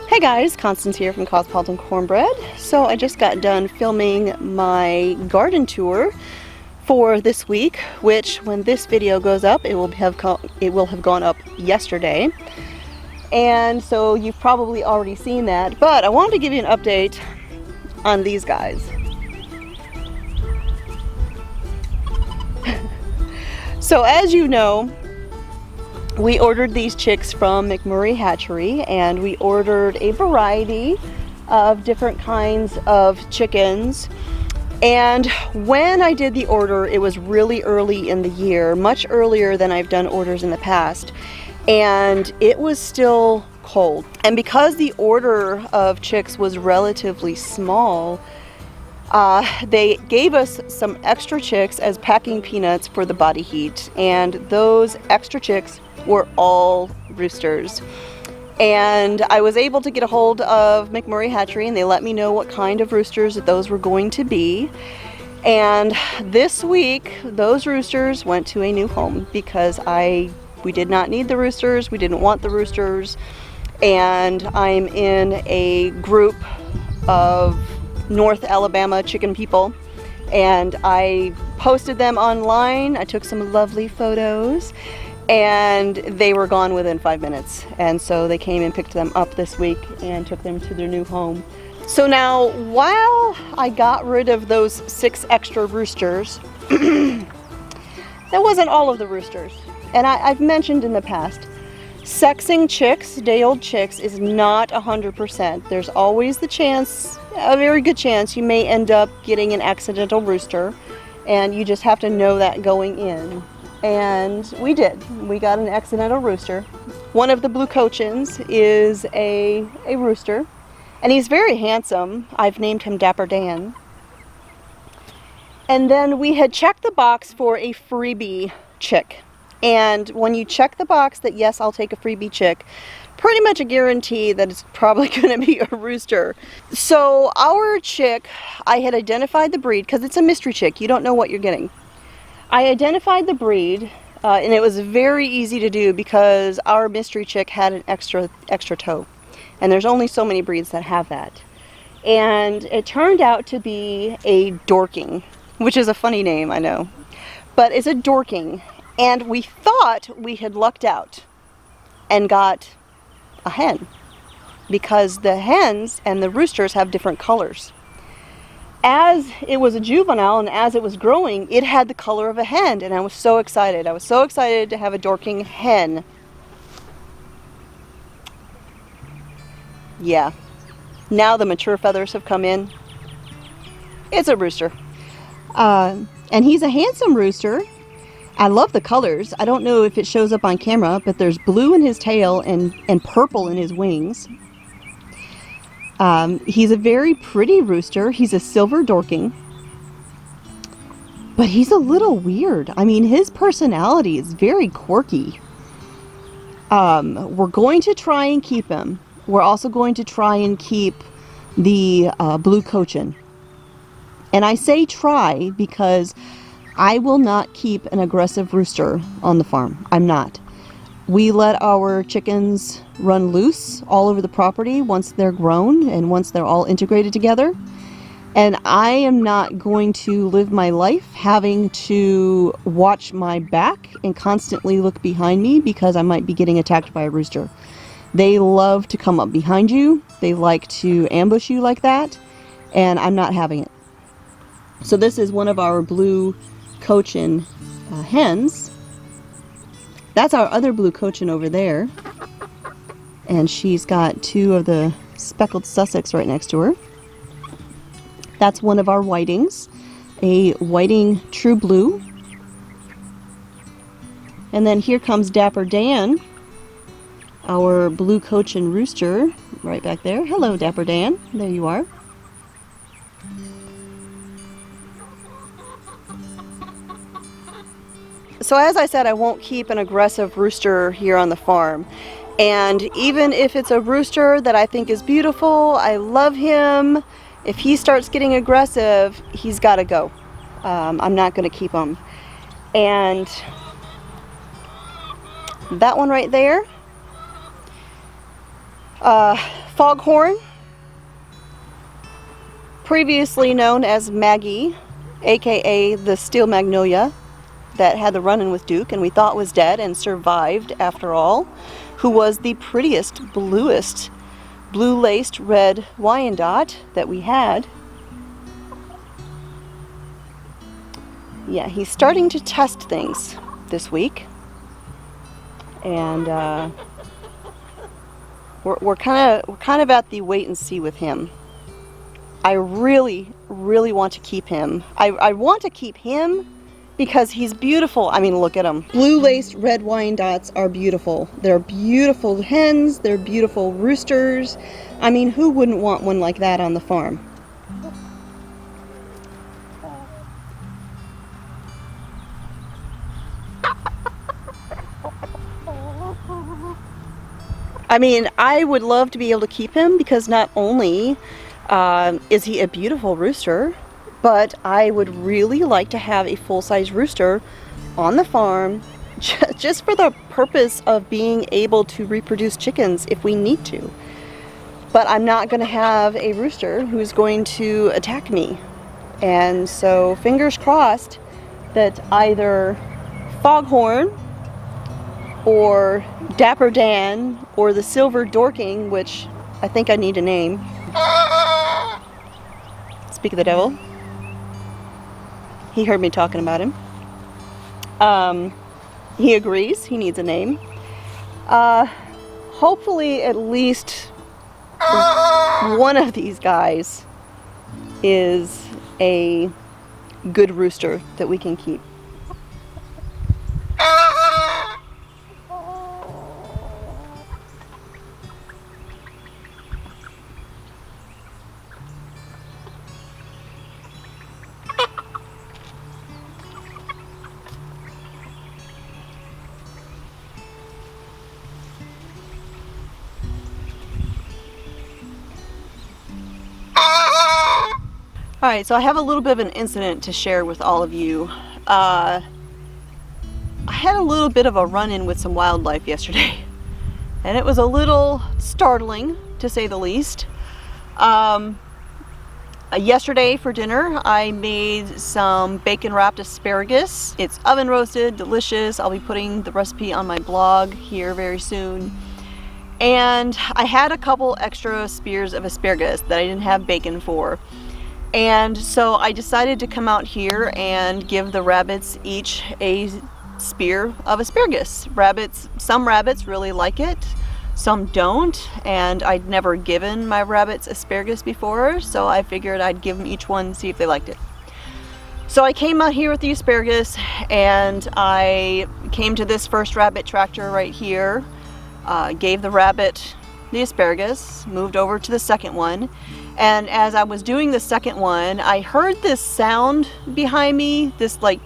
Hey guys, Constance here from Cosmopolitan Cornbread. So I just got done filming my garden tour for this week, which when this video goes up, it will have gone up yesterday. And so you've probably already seen that, but I wanted to give you an update on these guys. So as you know, we ordered these chicks from McMurray Hatchery, and we ordered a variety of different kinds of chickens. And when I did the order, it was really early in the year, much earlier than I've done orders in the past, and it was still cold. And because the order of chicks was relatively small, they gave us some extra chicks as packing peanuts for the body heat, and those extra chicks were all roosters. And I was able to get a hold of McMurray Hatchery, and they let me know what kind of roosters that those were going to be. And this week those roosters went to a new home because we did not need the roosters, we didn't want the roosters, and I'm in a group of North Alabama chicken people, and I posted them online. I took some lovely photos, and they were gone within 5 minutes. And so they came and picked them up this week and took them to their new home. So now, while I got rid of those 6 extra roosters, that wasn't all of the roosters. And I've mentioned in the past, sexing chicks, day-old chicks, is not 100%. There's always the chance, a very good chance, you may end up getting an accidental rooster, and you just have to know that going in. And we did. We got an accidental rooster. One of the blue cochins is a rooster, and he's very handsome. I've named him Dapper Dan. And then we had checked the box for a freebie chick. And when you check the box that yes, I'll take a freebie chick, pretty much a guarantee that it's probably going to be a rooster. So our chick, I had identified the breed because it's a mystery chick. You don't know what you're getting. I identified the breed, and it was very easy to do because our mystery chick had an extra toe, and there's only so many breeds that have that. And it turned out to be a Dorking, which is a funny name, I know, but it's a Dorking. And we thought we had lucked out and got a hen, because the hens and the roosters have different colors. As it was a juvenile and as it was growing, it had the color of a hen, and I was so excited. I was so excited to have a Dorking hen. Yeah. Now the mature feathers have come in. It's a rooster. And he's a handsome rooster. I love the colors. I don't know if it shows up on camera, but there's blue in his tail and purple in his wings. He's a very pretty rooster. He's a silver Dorking. But he's a little weird. I mean, his personality is very quirky. We're going to try and keep him. We're also going to try and keep the blue cochin. And I say try because I will not keep an aggressive rooster on the farm. I'm not. We let our chickens run loose all over the property once they're grown and once they're all integrated together. And I am not going to live my life having to watch my back and constantly look behind me because I might be getting attacked by a rooster. They love to come up behind you. They like to ambush you like that, and I'm not having it. So this is one of our blue Cochin hens. That's our other blue Cochin over there. And she's got two of the speckled Sussex right next to her. That's one of our whitings, a whiting true blue. And then here comes Dapper Dan, our blue Cochin rooster, right back there. Hello, Dapper Dan. There you are. So as I said, I won't keep an aggressive rooster here on the farm. And even if it's a rooster that I think is beautiful, I love him, if he starts getting aggressive, he's got to go. I'm not going to keep him. And that one right there, Foghorn, previously known as Maggie, aka the Steel Magnolia, that had the run-in with Duke and we thought was dead and survived after all, who was the prettiest, bluest, blue-laced red Wyandotte that we had. Yeah, he's starting to test things this week, and we're kind of at the wait and see with him. I really want to keep him. I want to keep him because he's beautiful. I mean, look at him. Blue-laced red Wyandottes are beautiful. They're beautiful hens. They're beautiful roosters. I mean, who wouldn't want one like that on the farm? I mean, I would love to be able to keep him because not only is he a beautiful rooster, but I would really like to have a full-size rooster on the farm just for the purpose of being able to reproduce chickens if we need to. But I'm not going to have a rooster who's going to attack me. And so fingers crossed that either Foghorn or Dapper Dan or the Silver Dorking, which I think I need a name. Speak of the devil. He heard me talking about him. He agrees he needs a name. Hopefully at least one of these guys is a good rooster that we can keep. Alright, so I have a little bit of an incident to share with all of you. I had a little bit of a run-in with some wildlife yesterday, and it was a little startling, to say the least. Yesterday for dinner, I made some bacon-wrapped asparagus. It's oven roasted, delicious. I'll be putting the recipe on my blog here very soon. And I had a couple extra spears of asparagus that I didn't have bacon for. And so I decided to come out here and give the rabbits each a spear of asparagus. Some rabbits really like it, some don't, and I'd never given my rabbits asparagus before, so I figured I'd give them each one and see if they liked it. So I came out here with the asparagus, and I came to this first rabbit tractor right here, gave the rabbit the asparagus, moved over to the second one. And as I was doing the second one, I heard this sound behind me, this like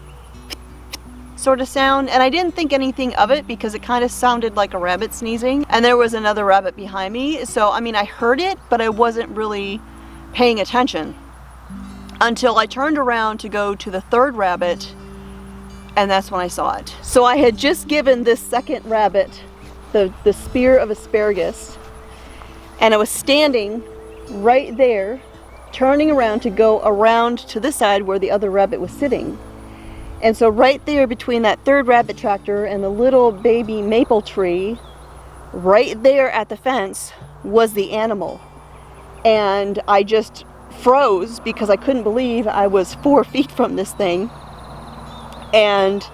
sort of sound, and I didn't think anything of it because it kind of sounded like a rabbit sneezing. And there was another rabbit behind me, so I mean I heard it, but I wasn't really paying attention until I turned around to go to the third rabbit, and that's when I saw it. So I had just given this second rabbit the spear of asparagus, and I was standing right there, turning around to go around to the side where the other rabbit was sitting. And so right there between that third rabbit tractor and the little baby maple tree right there at the fence was the animal. And I just froze because I couldn't believe I was 4 feet from this thing. And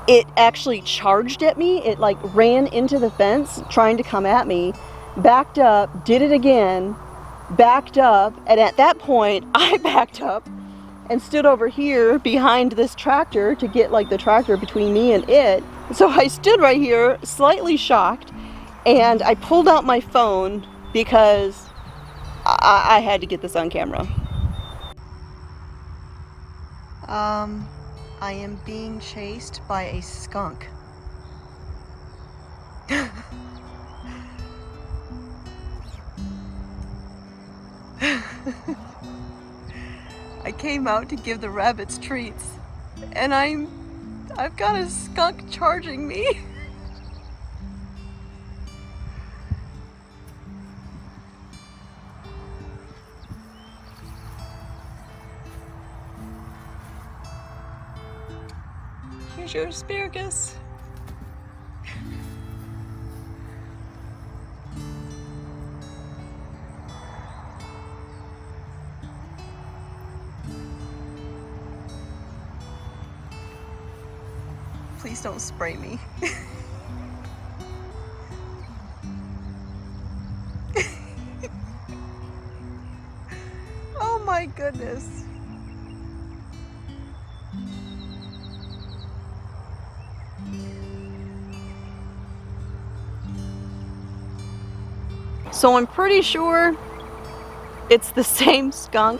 it actually charged at me. It like ran into the fence trying to come at me, backed up, did it again, backed up, and at that point I backed up and stood over here behind this tractor to get like the tractor between me and it. So I stood right here slightly shocked, and I pulled out my phone because I had to get this on camera. I am being chased by a skunk. I came out to give the rabbits treats, and I've got a skunk charging me. Here's your asparagus. Please don't spray me. Oh my goodness. So I'm pretty sure it's the same skunk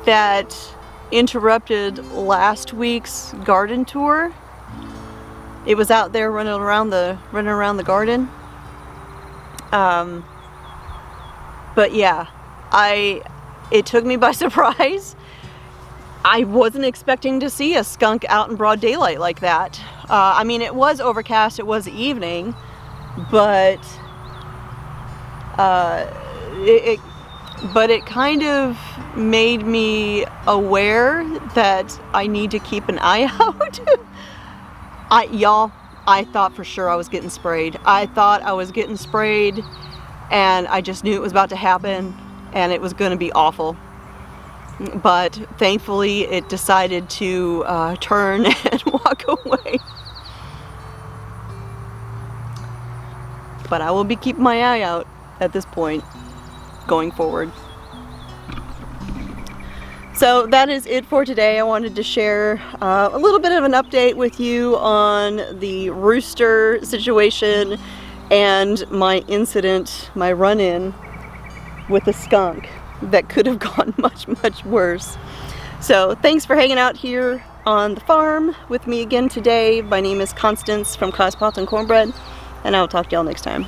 that interrupted last week's garden tour. It was out there running around the garden. But yeah, it took me by surprise. I wasn't expecting to see a skunk out in broad daylight like that. I mean, it was overcast, it was evening, but it kind of made me aware that I need to keep an eye out. I thought for sure I was getting sprayed. I thought I was getting sprayed, and I just knew it was about to happen, and it was going to be awful. But thankfully, it decided to turn and walk away. But I will be keeping my eye out at this point, going forward. So that is it for today. I wanted to share a little bit of an update with you on the rooster situation and my incident, my run-in with a skunk that could have gone much, much worse. So thanks for hanging out here on the farm with me again today. My name is Constance from Cosmopolitan Cornbread, and I'll talk to y'all next time.